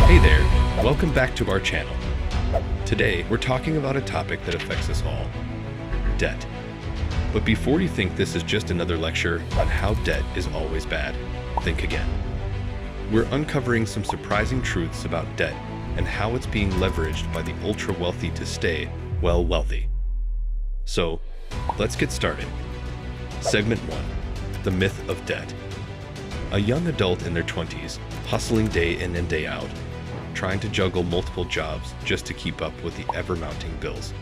Hey there, welcome back to our channel. Today, we're talking about a topic that affects us all, debt. But before you think this is just another lecture on how debt is always bad, think again. We're uncovering some surprising truths about debt and how it's being leveraged by the ultra-wealthy to stay, well, wealthy. So, let's get started. Segment 1. The myth of debt. A young adult in their 20s, hustling day in and day out, trying to juggle multiple jobs just to keep up with the ever-mounting bills.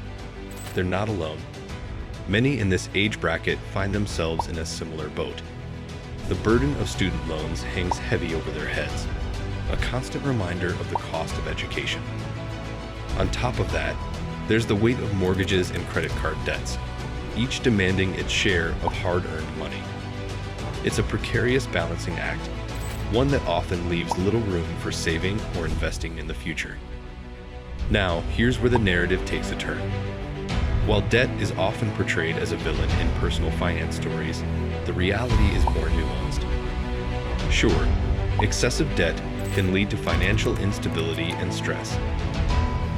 They're not alone. Many in this age bracket find themselves in a similar boat. The burden of student loans hangs heavy over their heads, a constant reminder of the cost of education. On top of that, there's the weight of mortgages and credit card debts, each demanding its share of hard-earned money. It's a precarious balancing act, one that often leaves little room for saving or investing in the future. Now, here's where the narrative takes a turn. While debt is often portrayed as a villain in personal finance stories, the reality is more nuanced. Sure, excessive debt can lead to financial instability and stress,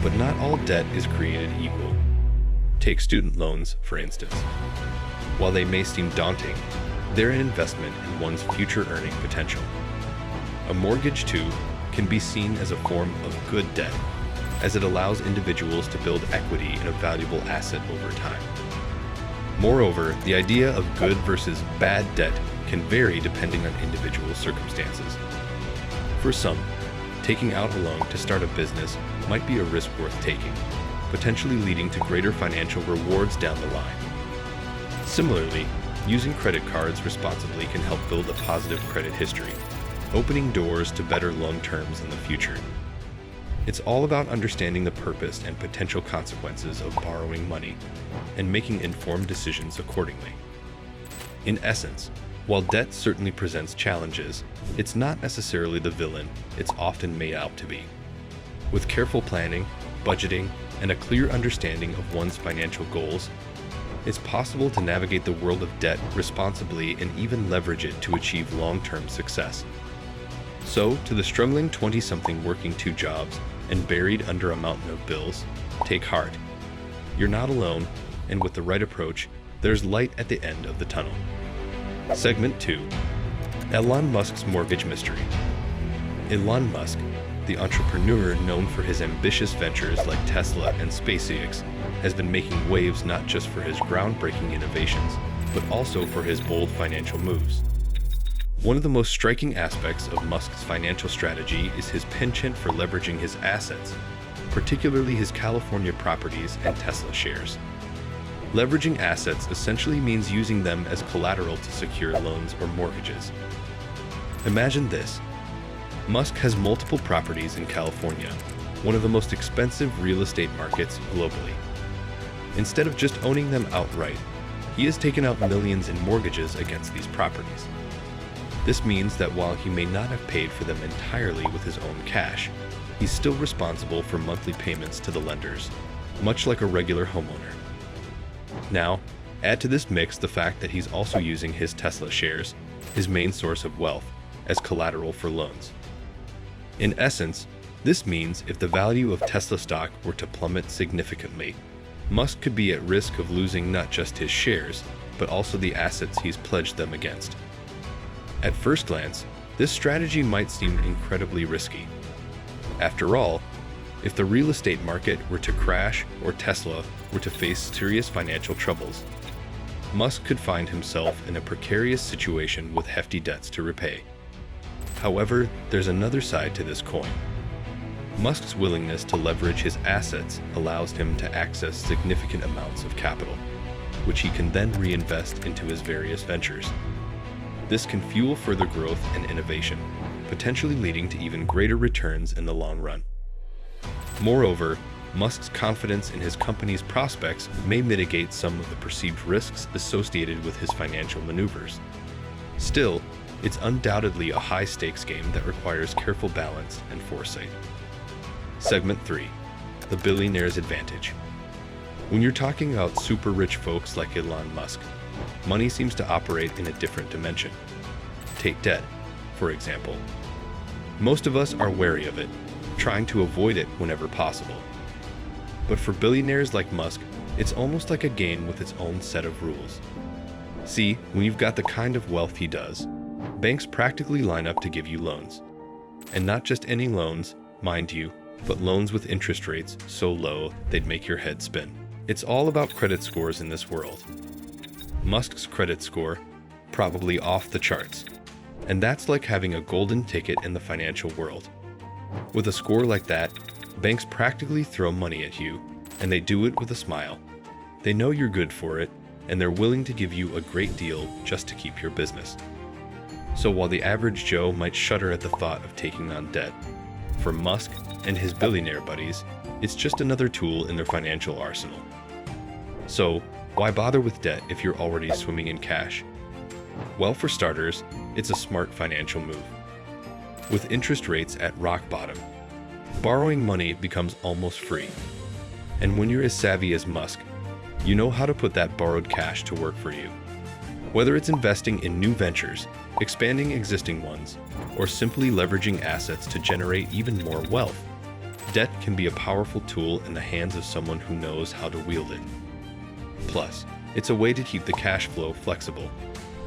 but not all debt is created equal. Take student loans, for instance. While they may seem daunting, they're an investment in one's future earning potential. A mortgage, too, can be seen as a form of good debt, as it allows individuals to build equity in a valuable asset over time. Moreover, the idea of good versus bad debt can vary depending on individual circumstances. For some, taking out a loan to start a business might be a risk worth taking, potentially leading to greater financial rewards down the line. Similarly, using credit cards responsibly can help build a positive credit history, opening doors to better loan terms in the future. It's all about understanding the purpose and potential consequences of borrowing money and making informed decisions accordingly. In essence, while debt certainly presents challenges, it's not necessarily the villain it's often made out to be. With careful planning, budgeting, and a clear understanding of one's financial goals, it's possible to navigate the world of debt responsibly and even leverage it to achieve long-term success. So, to the struggling 20-something working 2 jobs and buried under a mountain of bills, take heart. You're not alone, and with the right approach, there's light at the end of the tunnel. Segment 2. Elon Musk's mortgage mystery. Elon Musk, the entrepreneur known for his ambitious ventures like Tesla and SpaceX, has been making waves not just for his groundbreaking innovations, but also for his bold financial moves. One of the most striking aspects of Musk's financial strategy is his penchant for leveraging his assets, particularly his California properties and Tesla shares. Leveraging assets essentially means using them as collateral to secure loans or mortgages. Imagine this. Musk has multiple properties in California, one of the most expensive real estate markets globally. Instead of just owning them outright, he has taken out millions in mortgages against these properties. This means that while he may not have paid for them entirely with his own cash, he's still responsible for monthly payments to the lenders, much like a regular homeowner. Now, add to this mix the fact that he's also using his Tesla shares, his main source of wealth, as collateral for loans. In essence, this means if the value of Tesla stock were to plummet significantly, Musk could be at risk of losing not just his shares, but also the assets he's pledged them against. At first glance, this strategy might seem incredibly risky. After all, if the real estate market were to crash or Tesla were to face serious financial troubles, Musk could find himself in a precarious situation with hefty debts to repay. However, there's another side to this coin. Musk's willingness to leverage his assets allows him to access significant amounts of capital, which he can then reinvest into his various ventures. This can fuel further growth and innovation, potentially leading to even greater returns in the long run. Moreover, Musk's confidence in his company's prospects may mitigate some of the perceived risks associated with his financial maneuvers. Still, it's undoubtedly a high-stakes game that requires careful balance and foresight. Segment 3. The billionaire's advantage. When you're talking about super rich folks like Elon Musk, money seems to operate in a different dimension. Take debt, for example. Most of us are wary of it, trying to avoid it whenever possible. But for billionaires like Musk, it's almost like a game with its own set of rules. See, when you've got the kind of wealth he does, banks practically line up to give you loans. And not just any loans, mind you, but loans with interest rates so low they'd make your head spin. It's all about credit scores in this world. Musk's credit score, probably off the charts. And that's like having a golden ticket in the financial world. With a score like that, banks practically throw money at you, and they do it with a smile. They know you're good for it, and they're willing to give you a great deal just to keep your business. So while the average Joe might shudder at the thought of taking on debt, for Musk and his billionaire buddies, it's just another tool in their financial arsenal. So, why bother with debt if you're already swimming in cash? Well, for starters, it's a smart financial move. With interest rates at rock bottom, borrowing money becomes almost free. And when you're as savvy as Musk, you know how to put that borrowed cash to work for you. Whether it's investing in new ventures, expanding existing ones, or simply leveraging assets to generate even more wealth, debt can be a powerful tool in the hands of someone who knows how to wield it. Plus, it's a way to keep the cash flow flexible,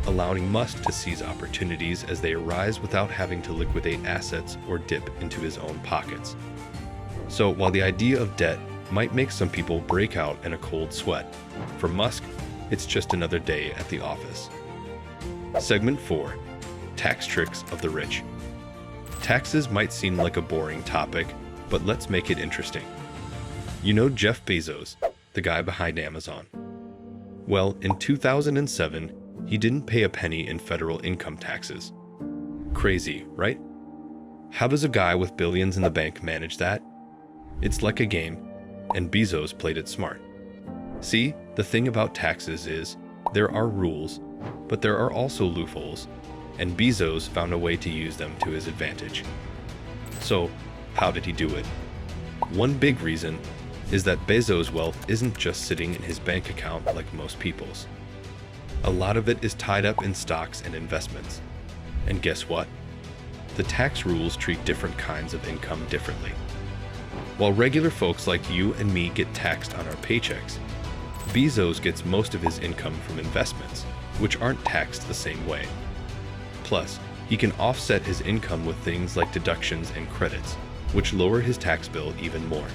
allowing Musk to seize opportunities as they arise without having to liquidate assets or dip into his own pockets. So while the idea of debt might make some people break out in a cold sweat, for Musk, it's just another day at the office. Segment 4. Tax tricks of the rich. Taxes might seem like a boring topic, but let's make it interesting. You know Jeff Bezos, the guy behind Amazon. Well, in 2007, he didn't pay a penny in federal income taxes. Crazy, right? How does a guy with billions in the bank manage that? It's like a game, and Bezos played it smart. See, the thing about taxes is, there are rules, but there are also loopholes, and Bezos found a way to use them to his advantage. So, how did he do it? One big reason is that Bezos' wealth isn't just sitting in his bank account like most people's. A lot of it is tied up in stocks and investments. And guess what? The tax rules treat different kinds of income differently. While regular folks like you and me get taxed on our paychecks, Bezos gets most of his income from investments, which aren't taxed the same way. Plus, he can offset his income with things like deductions and credits, which lower his tax bill even more.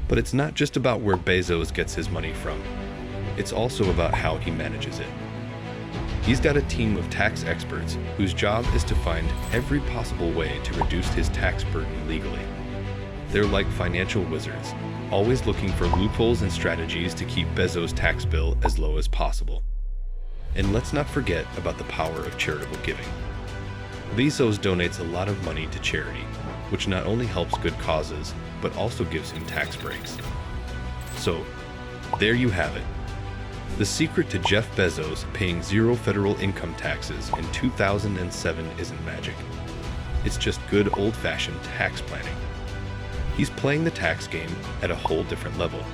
But it's not just about where Bezos gets his money from. It's also about how he manages it. He's got a team of tax experts whose job is to find every possible way to reduce his tax burden legally. They're like financial wizards, always looking for loopholes and strategies to keep Bezos' tax bill as low as possible. And let's not forget about the power of charitable giving. Bezos donates a lot of money to charity, which not only helps good causes, but also gives him tax breaks. So, there you have it. The secret to Jeff Bezos paying zero federal income taxes in 2007 isn't magic. It's just good old-fashioned tax planning. He's playing the tax game at a whole different level,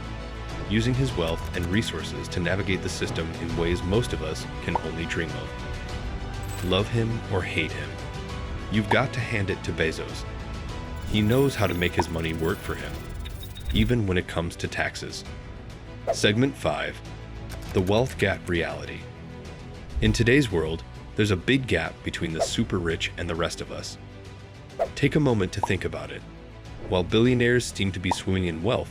using his wealth and resources to navigate the system in ways most of us can only dream of. Love him or hate him, you've got to hand it to Bezos. He knows how to make his money work for him, even when it comes to taxes. Segment 5. The wealth gap reality. In today's world, there's a big gap between the super rich and the rest of us. Take a moment to think about it. While billionaires seem to be swimming in wealth,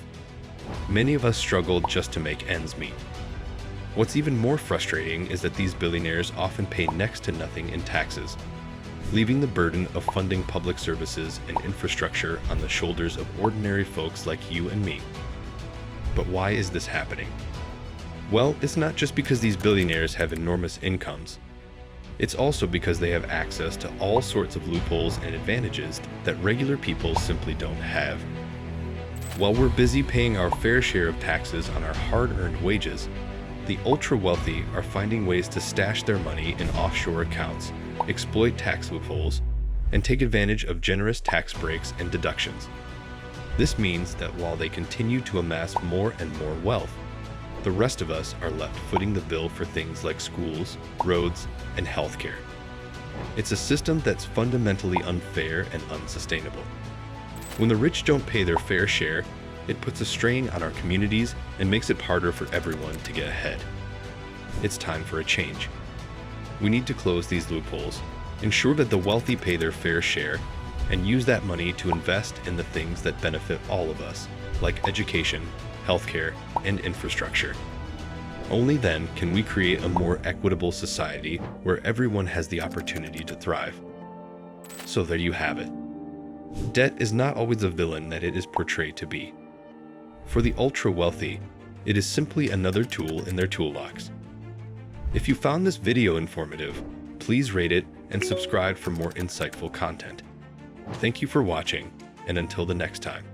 many of us struggle just to make ends meet. What's even more frustrating is that these billionaires often pay next to nothing in taxes, leaving the burden of funding public services and infrastructure on the shoulders of ordinary folks like you and me. But why is this happening? Well, it's not just because these billionaires have enormous incomes. It's also because they have access to all sorts of loopholes and advantages that regular people simply don't have. While we're busy paying our fair share of taxes on our hard-earned wages, the ultra-wealthy are finding ways to stash their money in offshore accounts, exploit tax loopholes, and take advantage of generous tax breaks and deductions. This means that while they continue to amass more and more wealth, the rest of us are left footing the bill for things like schools, roads, and healthcare. It's a system that's fundamentally unfair and unsustainable. When the rich don't pay their fair share, it puts a strain on our communities and makes it harder for everyone to get ahead. It's time for a change. We need to close these loopholes, ensure that the wealthy pay their fair share, and use that money to invest in the things that benefit all of us, like education, healthcare, and infrastructure. Only then can we create a more equitable society where everyone has the opportunity to thrive. So there you have it. Debt is not always the villain that it is portrayed to be. For the ultra-wealthy, it is simply another tool in their toolbox. If you found this video informative, please rate it and subscribe for more insightful content. Thank you for watching, and until the next time.